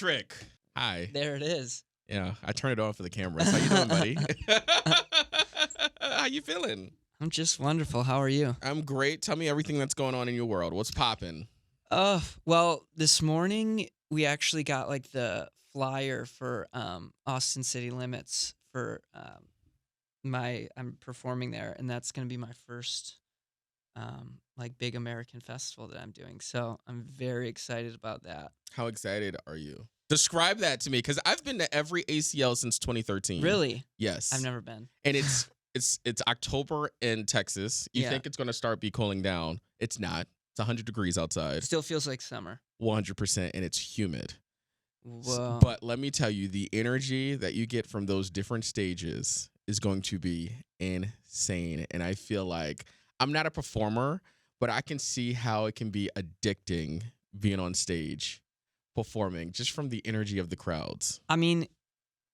Patrick. Hi. There it is. Yeah, I turned it on for the cameras. How you doing, buddy? How you feeling? I'm just wonderful. How are you? I'm great. Tell me everything that's going on in your world. What's popping? Well, this morning we actually got like the flyer for Austin City Limits for I'm performing there, and that's gonna be my first like big American festival that I'm doing. So I'm very excited about that. How excited are you? Describe that to me, because I've been to every ACL since 2013. Really? Yes. I've never been. And it's October in Texas. You Yeah. think it's going to start be cooling down. It's not. It's 100 degrees outside. Still feels like summer. 100%, and it's humid. Whoa. But let me tell you, the energy that you get from those different stages is going to be insane. And I feel like I'm not a performer, but I can see how it can be addicting being on stage performing just from the energy of the crowds. I mean,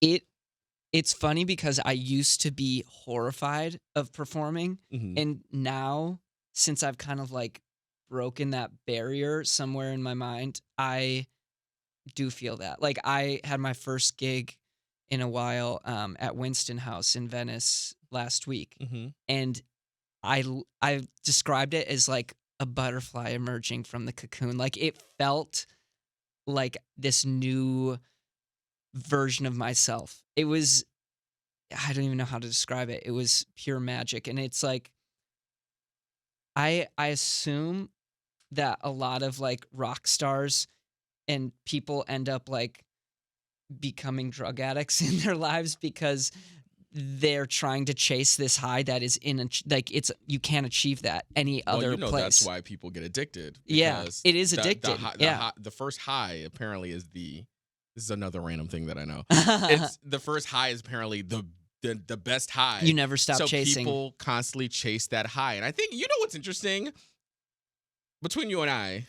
it's funny because I used to be horrified of performing, and now, since I've kind of like broken that barrier somewhere in my mind, I do feel that. Like, I had my first gig in a while at Winston House in Venice last week, and I described it as like a butterfly emerging from the cocoon. Like, it felt like this new version of myself. It was, I don't even know how to describe it. It was pure magic. And it's like, I assume that a lot of like rock stars and people end up like becoming drug addicts in their lives because they're trying to chase this high that is like you can't achieve that any other place. That's why people get addicted. Yeah, it is addicting. The first high apparently is this is another random thing that I know. It's the first high is apparently the best high. You never stop chasing. So people constantly chase that high. And I think, you know what's interesting? Between you and I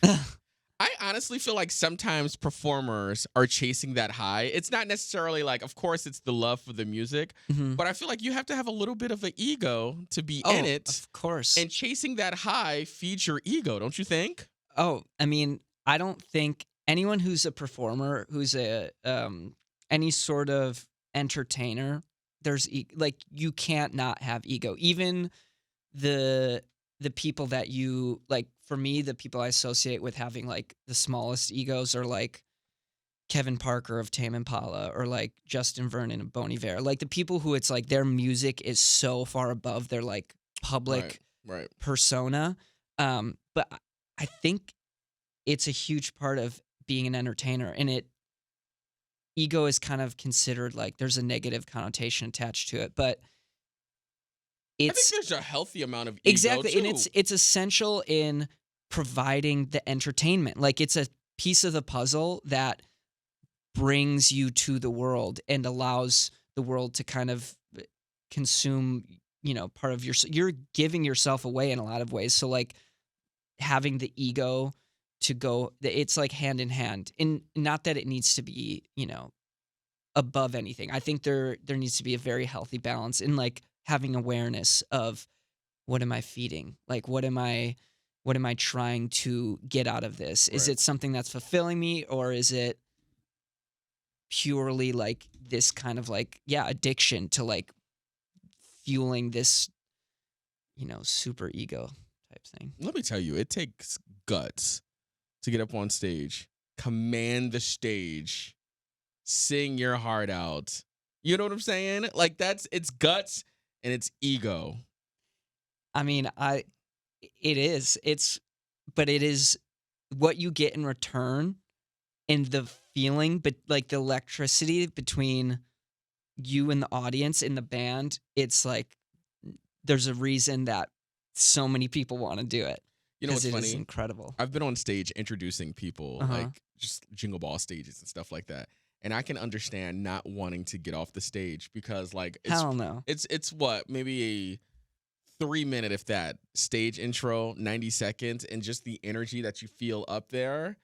honestly feel like sometimes performers are chasing that high. It's not necessarily like, of course, it's the love for the music, but I feel like you have to have a little bit of an ego to be in it. Of course. And chasing that high feeds your ego, don't you think? Oh, I mean, I don't think anyone who's a performer, who's a any sort of entertainer, there's like, you can't not have ego. Even the people that you like, for me, the people I associate with having like the smallest egos are like Kevin Parker of Tame Impala or like Justin Vernon of Bon Iver. Like the people who it's like their music is so far above their like public persona. But I think it's a huge part of being an entertainer, and ego is kind of considered like there's a negative connotation attached to it, but I think there's a healthy amount of ego exactly, too. And it's essential in providing the entertainment. Like, it's a piece of the puzzle that brings you to the world and allows the world to kind of consume, part of you're giving yourself away in a lot of ways. So like having the ego to go, it's like hand in hand. And not that it needs to be, above anything. I think there needs to be a very healthy balance in like having awareness of what am I feeding? Like, what am I trying to get out of this? Is it something that's fulfilling me, or is it purely like this kind of like, addiction to like fueling this, super ego type thing? Let me tell you, it takes guts to get up on stage, command the stage, sing your heart out. You know what I'm saying? Like, it's guts and it's ego. I mean, it is what you get in return, and the feeling, but like the electricity between you and the audience and the band. It's like there's a reason that so many people want to do it. You know what's funny? It is incredible. I've been on stage introducing people, like just Jingle Ball stages and stuff like that. And I can understand not wanting to get off the stage because, like, hell no. It's what, maybe a 3-minute, if that, stage intro, 90 seconds, and just the energy that you feel up there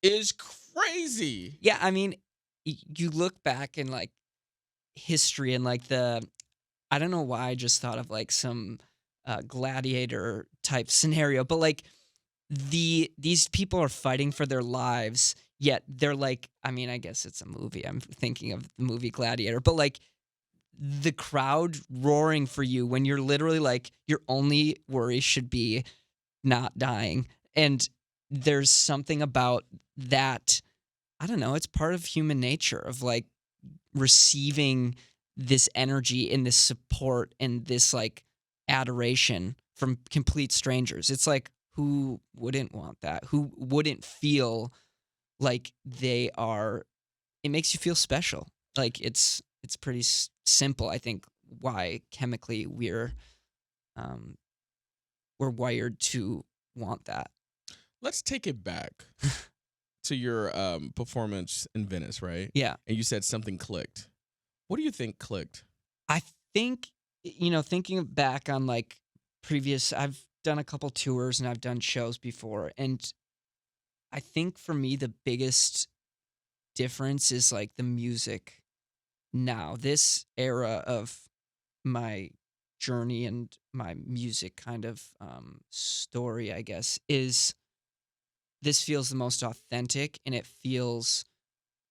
is crazy. Yeah, I mean, you look back in like history and like I don't know why I just thought of like some gladiator type scenario, but like these people are fighting for their lives yet they're like, I mean, I guess it's a movie. I'm thinking of the movie Gladiator, but like the crowd roaring for you when you're literally like, your only worry should be not dying. And there's something about that. I don't know. It's part of human nature of like receiving this energy and this support and this like adoration from complete strangers. It's like, who wouldn't want that? Who wouldn't feel like they are? It makes you feel special. Like it's pretty simple. I think why chemically um, we're wired to want that. Let's take it back to your performance in Venice, right? Yeah. And you said something clicked. What do you think clicked? I think, thinking back on like I've done a couple tours and I've done shows before. And I think for me, the biggest difference is like the music now. This era of my journey and my music kind of story, I guess, is this feels the most authentic and it feels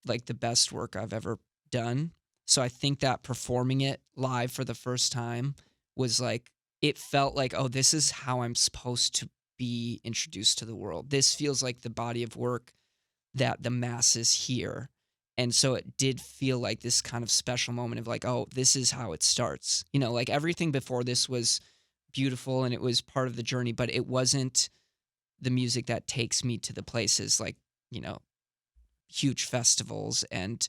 like the best work I've ever done. So I think that performing it live for the first time was like, it felt like, oh, this is how I'm supposed to be introduced to the world. This feels like the body of work that the masses hear. And so it did feel like this kind of special moment of like, oh, this is how it starts. Like everything before this was beautiful and it was part of the journey, but it wasn't the music that takes me to the places like, huge festivals and,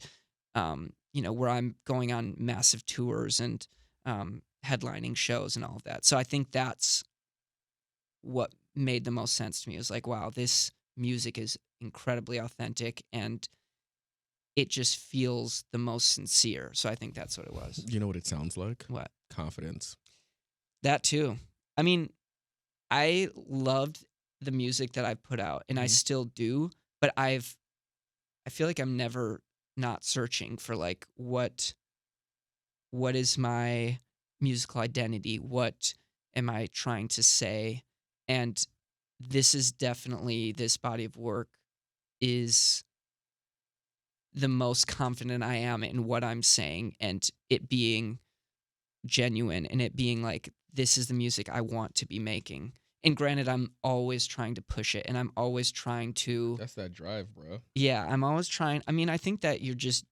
where I'm going on massive tours and headlining shows and all of that. So I think that's what made the most sense to me. It was like, wow, this music is incredibly authentic and it just feels the most sincere. So I think that's what it was. You know what it sounds like? What? Confidence. That too. I mean, I loved the music that I put out and I still do, but I feel like I'm never not searching for like what is my musical identity? What am I trying to say? And this body of work is the most confident I am in what I'm saying and it being genuine and it being like, this is the music I want to be making. And granted, I'm always trying to push it and I'm always trying to. That's that drive, bro. Yeah, I'm always trying. I mean, I think that you're just,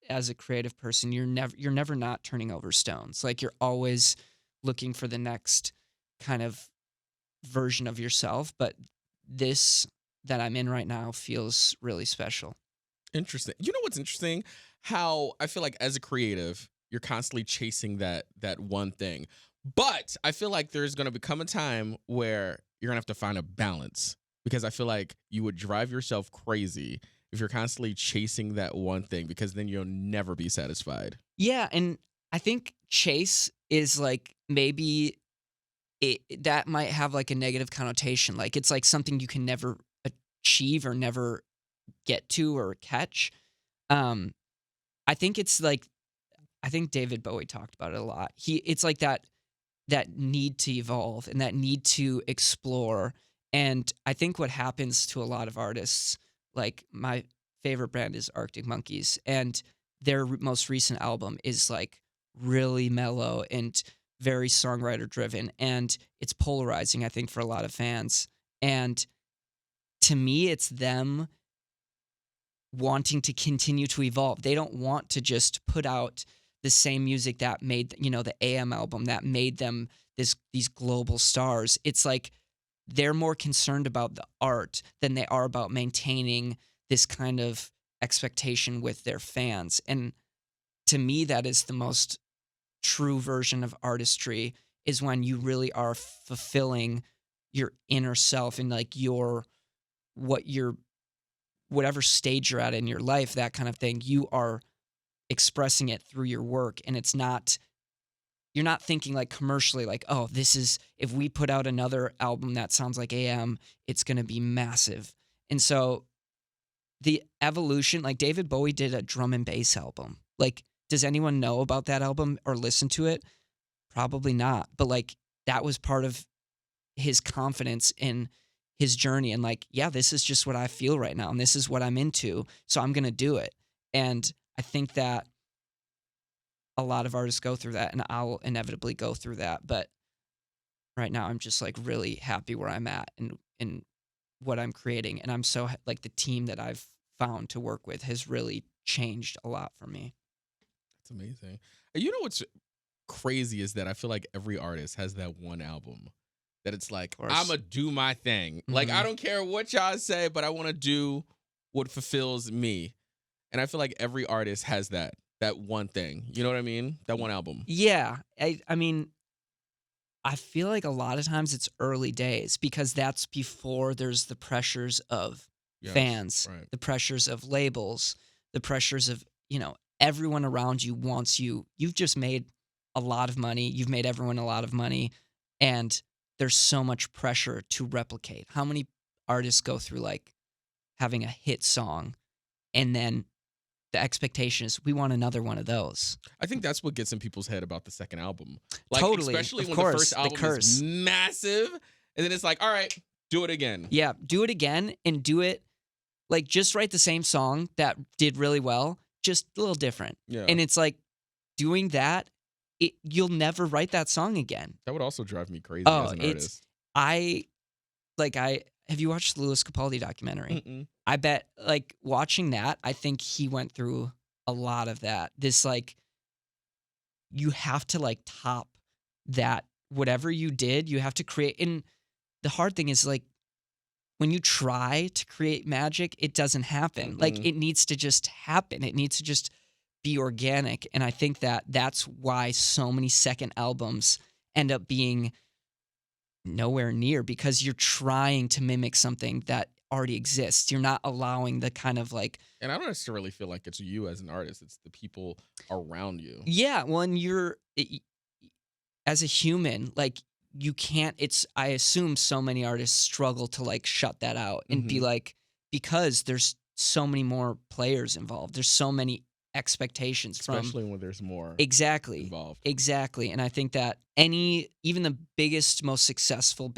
as a creative person, you're never not turning over stones. Like you're always looking for the next kind of version of yourself. But this that I'm in right now feels really special. Interesting. You know what's interesting? How I feel like as a creative, you're constantly chasing that one thing. But I feel like there's going to become a time where you're going to have to find a balance because I feel like you would drive yourself crazy if you're constantly chasing that one thing because then you'll never be satisfied. Yeah, and I think chase is like maybe that might have like a negative connotation. Like it's like something you can never achieve or never get to or catch. I think it's like, I think David Bowie talked about it a lot. It's like that need to evolve and that need to explore. And I think what happens to a lot of artists, like my favorite band is Arctic Monkeys, and their most recent album is like really mellow and very songwriter driven, and it's polarizing, I think, for a lot of fans. And to me, it's them wanting to continue to evolve. They don't want to just put out the same music that made, the AM album that made them these global stars. It's like they're more concerned about the art than they are about maintaining this kind of expectation with their fans. And to me, that is the most true version of artistry, is when you really are fulfilling your inner self and like whatever stage you're at in your life, that kind of thing. You are expressing it through your work, and you're not thinking like commercially, like, oh, this is, if we put out another album that sounds like AM, it's going to be massive. And so the evolution, like David Bowie did a drum and bass album. Like, does anyone know about that album or listen to it? Probably not. But like, that was part of his confidence in his journey and like, yeah, this is just what I feel right now and this is what I'm into, so I'm going to do it. And I think that a lot of artists go through that, and I'll inevitably go through that, but right now I'm just like really happy where I'm at and what I'm creating, and I'm so like the team that I've found to work with has really changed a lot for me. That's amazing. You know what's crazy is that I feel like every artist has that one album that it's like, I'm going to do my thing. Like, I don't care what y'all say, but I want to do what fulfills me. And I feel like every artist has that one thing. You know what I mean? That one album. Yeah. I mean, I feel like a lot of times it's early days because that's before there's the pressures of fans, right. the pressures of labels, the pressures of, everyone around you wants you. You've just made a lot of money. You've made everyone a lot of money. And there's so much pressure to replicate. How many artists go through like having a hit song and then the expectation is we want another one of those. I think that's what gets in people's head about the second album. Like, totally. Especially when course, the first album is massive, and then it's like, all right, do it again. Yeah, do it again and do it, like, just write the same song that did really well, just a little different. Yeah. And it's like, doing that, you'll never write that song again. That would also drive me crazy as an artist. Have you watched the Louis Capaldi documentary? Mm-mm. I bet, like, watching that, I think he went through a lot of that. This, like, you have to, like, top that. Whatever you did, you have to create. And the hard thing is, like, when you try to create magic, it doesn't happen. Mm-hmm. Like, it needs to just happen. It needs to just be organic. And I think that that's why so many second albums end up being nowhere near, because you're trying to mimic something that already exists. You're not allowing the kind of like... And I don't necessarily feel like it's you as an artist. It's the people around you. Yeah, well, and as a human, like, you can't... I assume so many artists struggle to like shut that out and be like, because there's so many more players involved. There's so many expectations, especially when there's more involved. Exactly. And I think that even the biggest, most successful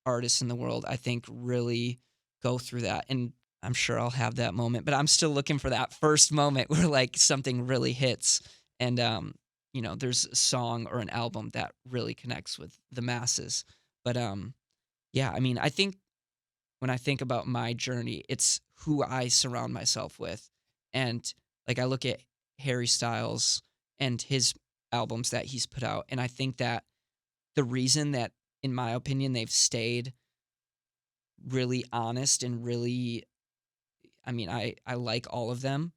artists in the world, I think really go through that. And I'm sure I'll have that moment, but I'm still looking for that first moment where like something really hits and there's a song or an album that really connects with the masses. But yeah, I mean, I think when I think about my journey, it's who I surround myself with. And like, I look at Harry Styles and his albums that he's put out, and I think that the reason that, in my opinion, they've stayed really honest and really, I mean, I like all of them,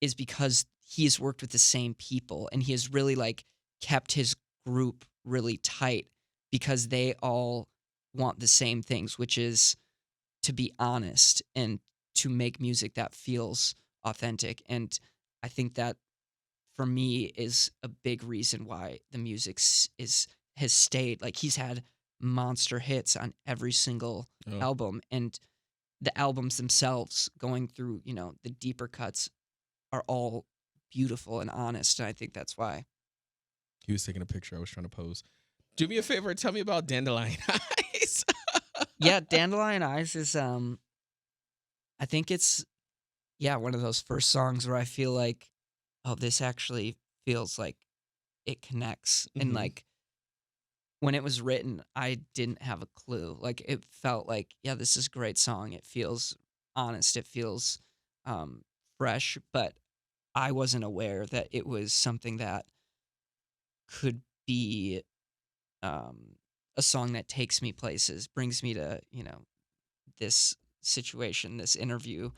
is because he has worked with the same people, and he has really like kept his group really tight because they all want the same things, which is to be honest and to make music that feels authentic. And I think that for me is a big reason why the music has stayed. Like, he's had monster hits on every single album, and the albums themselves, going through, the deeper cuts, are all beautiful and honest. And I think that's why. He was taking a picture. I was trying to pose. Do me a favor. Tell me about Dandelion Eyes. Yeah, Dandelion Eyes is, I think it's, one of those first songs where I feel like, oh, this actually feels like it connects. And like, when it was written, I didn't have a clue. Like, it felt like, yeah, this is a great song. It feels honest. It feels fresh. But I wasn't aware that it was something that could be a song that takes me places, brings me to, this situation, this interview.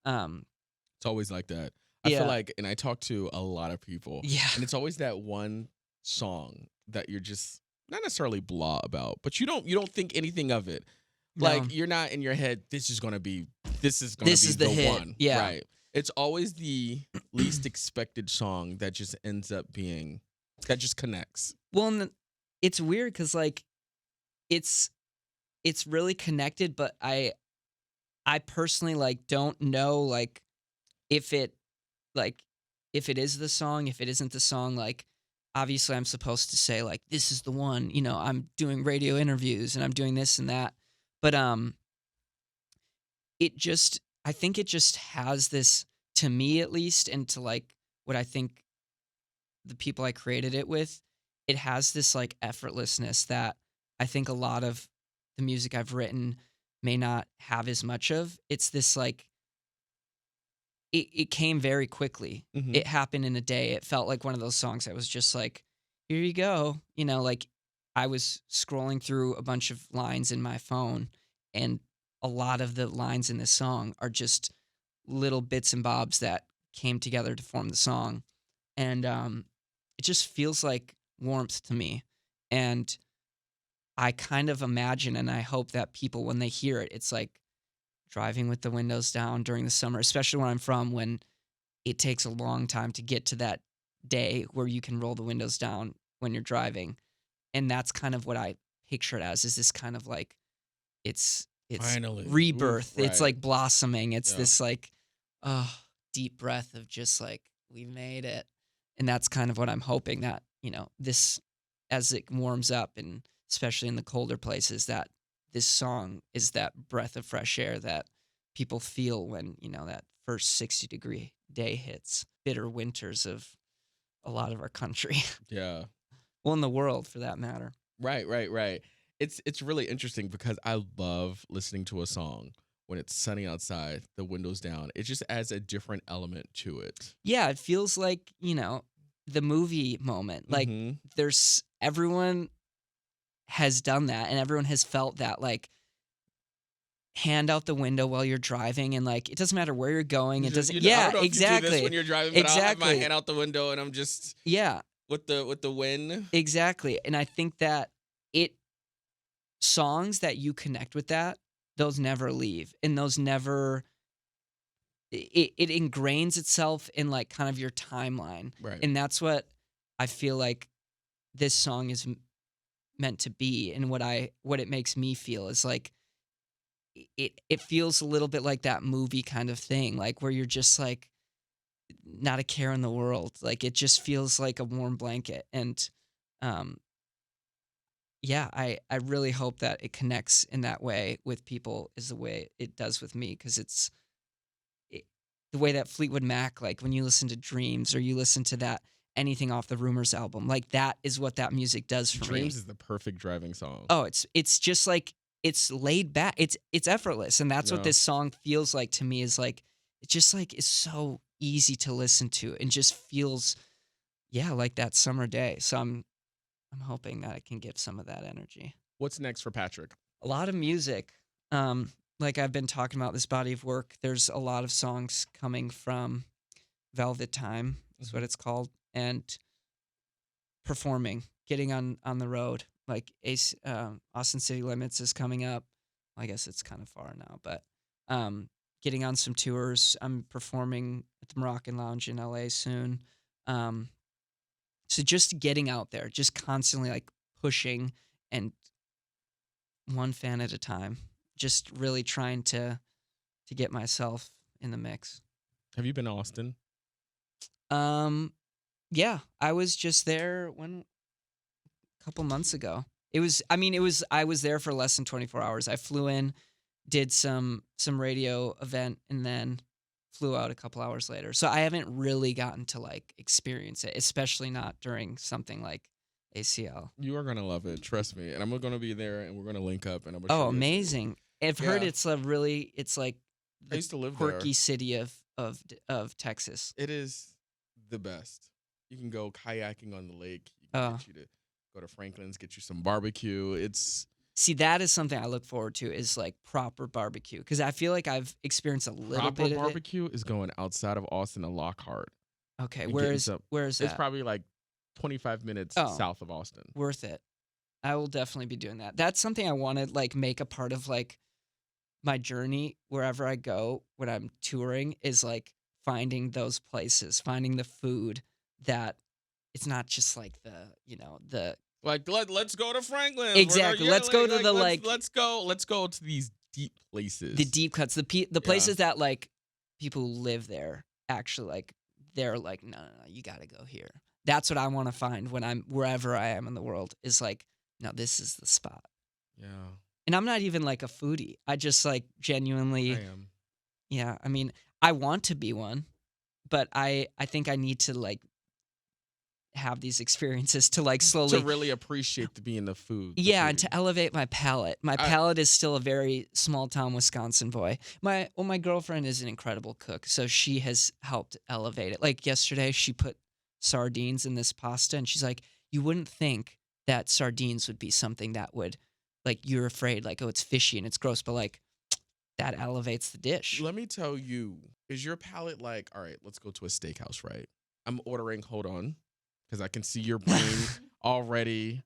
It's always like that. I feel like, and I talk to a lot of people, and it's always that one song that you're just not necessarily blah about, but you don't think anything of it. No. Like, you're not in your head, this is the hit. One. Yeah. Right. It's always the least expected song that just ends up being, that just connects. Well, and it's weird because like, it's really connected, but I personally like don't know like if it is the song, if it isn't the song. Like, obviously I'm supposed to say like, this is the one, I'm doing radio interviews and I'm doing this and that. But I think it just has this, to me at least, and to like what I think the people I created it with, it has this like effortlessness that I think a lot of the music I've written may not have as much of. It's this like, it came very quickly. Mm-hmm. It happened in a day. It felt like one of those songs that was just like, here you go. You know, like I was scrolling through a bunch of lines in my phone, and a lot of the lines in this song are just little bits and bobs that came together to form the song. And it just feels like warmth to me. And I kind of imagine and I hope that people, when they hear it, it's like driving with the windows down during the summer, especially where I'm from, when it takes a long time to get to that day where you can roll the windows down when you're driving. And that's kind of what I picture it as, is this kind of like, it's Finally. rebirth. Oof, It's right. like blossoming. It's Yeah. this like, deep breath of just like, we made it. And that's kind of what I'm hoping that, this, as it warms up, and especially in the colder places, that this song is that breath of fresh air that people feel when, that first 60-degree day hits. Bitter winters of a lot of our country. Yeah. Well, in the world, for that matter. Right. It's really interesting because I love listening to a song when it's sunny outside, the windows down. It just adds a different element to it. Yeah, it feels like, the movie moment. Like Mhm. everyone has done that, and everyone has felt that, like, hand out the window while you're driving, and like it doesn't matter where you're going. It doesn't. I Yeah, don't know if you do this exactly. when you're driving, but I'll have my Exactly. hand out the window and I'm just Yeah, with the wind. exactly. And I think that songs that you connect with, that those never leave, and those never, it ingrains itself in like kind of your timeline. Right. And that's what I feel like this song is meant to be, and what it makes me feel is like, it feels a little bit like that movie kind of thing, like where you're just like not a care in the world. Like it just feels like a warm blanket. And um yeah, I really hope that it connects in that way with people, is the way it does with me, because it, the way that Fleetwood Mac, like when you listen to Dreams, or you listen to that anything off the Rumors album, like that is what that music does for me. Dreams is the perfect driving song. Oh, it's just like, it's laid back. It's effortless, and that's what Yeah. this song feels like to me. Is like, it just like is so easy to listen to, and just feels, yeah, like that summer day. So I'm hoping that I can give some of that energy. What's next for Patrick? A lot of music. Like I've been talking about this body of work. There's a lot of songs coming from Velvet Time, is what it's called, and performing, getting on the road. Like Austin City Limits is coming up. I guess it's kind of far now, but getting on some tours. I'm performing at the Moroccan Lounge in LA soon. So just getting out there, just constantly like pushing, and one fan at a time, just really trying to get myself in the mix. Have you been to Austin? Yeah, I was just there a couple months ago. I was there for less than 24 hours. I flew in, did some radio event, and then flew out a couple hours later. So I haven't really gotten to like experience it, especially not during something like ACL. You are gonna love it, trust me. And I'm gonna be there, and we're gonna link up, and I'm gonna Oh, show you amazing! I've heard Yeah. it's like I used to live quirky there. city of Texas. It is the best. You can go kayaking on the lake. You can get you to go to Franklin's, get you some barbecue. See, that is something I look forward to, is like proper barbecue, because I feel like I've experienced a little Proper bit of barbecue is going outside of Austin to Lockhart. it. Okay, and where getting is some- that? It's probably like 25 minutes Oh. south of Austin. Worth it. I will definitely be doing that. That's something I want to like make a part of like my journey wherever I go when I'm touring, is like finding those places, finding the food that it's not just like the Like let's go to Franklin's. Exactly. Let's go to the, let's go to these deep places. the deep cuts, the places that like people who live there actually like, they're like, no, you got to go here. That's what I want to find when I'm wherever I am in the world, is like, no, this is the spot. Yeah. And I'm not even like a foodie. I just like genuinely I am. Yeah, I mean, I want to be one, but I think I need to like have these experiences to like To slowly really appreciate being the food. yeah, and to elevate my palate. My palate is still a very small town Wisconsin boy. My girlfriend is an incredible cook, so she has helped elevate it. Like yesterday, she put sardines in this pasta, and she's like, "You wouldn't think that sardines would be something that would, like, you're afraid, like, oh, it's fishy and it's gross, but like that elevates the dish." Let me tell you, is your palate like, all right, let's go to a steakhouse, right? I'm ordering, hold on, because I can see your brain already.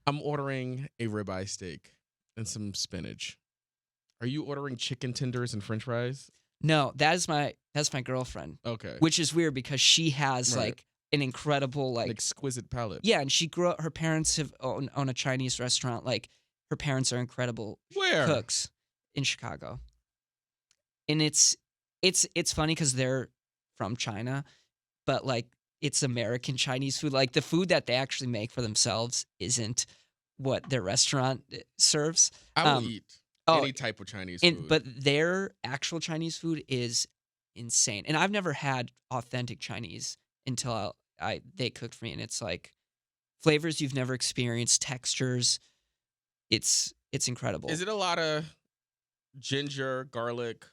I'm ordering a ribeye steak and some spinach. Are you ordering chicken tenders and french fries? No, that's my girlfriend. Okay. Which is weird because she has Right. like an incredible An like exquisite palate. yeah, and she grew up. Her parents have own a Chinese restaurant. Like her parents are incredible Where? cooks in Chicago, and it's funny because they're from China, but like it's American Chinese food. Like the food that they actually make for themselves isn't what their restaurant serves. I will eat oh, any type of Chinese food. But their actual Chinese food is insane, and I've never had authentic Chinese until they cooked for me, and it's like flavors you've never experienced, textures. It's incredible. Is it a lot of ginger, garlic?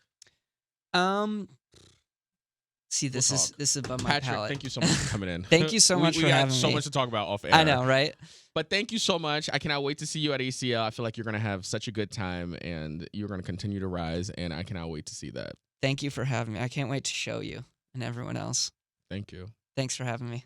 See, this is above my Patrick, palate. thank you so much for coming in. Thank you so much for having me. We got so much to talk about off air. I know, right? But thank you so much. I cannot wait to see you at ACL. I feel like you're going to have such a good time, and you're going to continue to rise, and I cannot wait to see that. Thank you for having me. I can't wait to show you and everyone else. Thank you. Thanks for having me.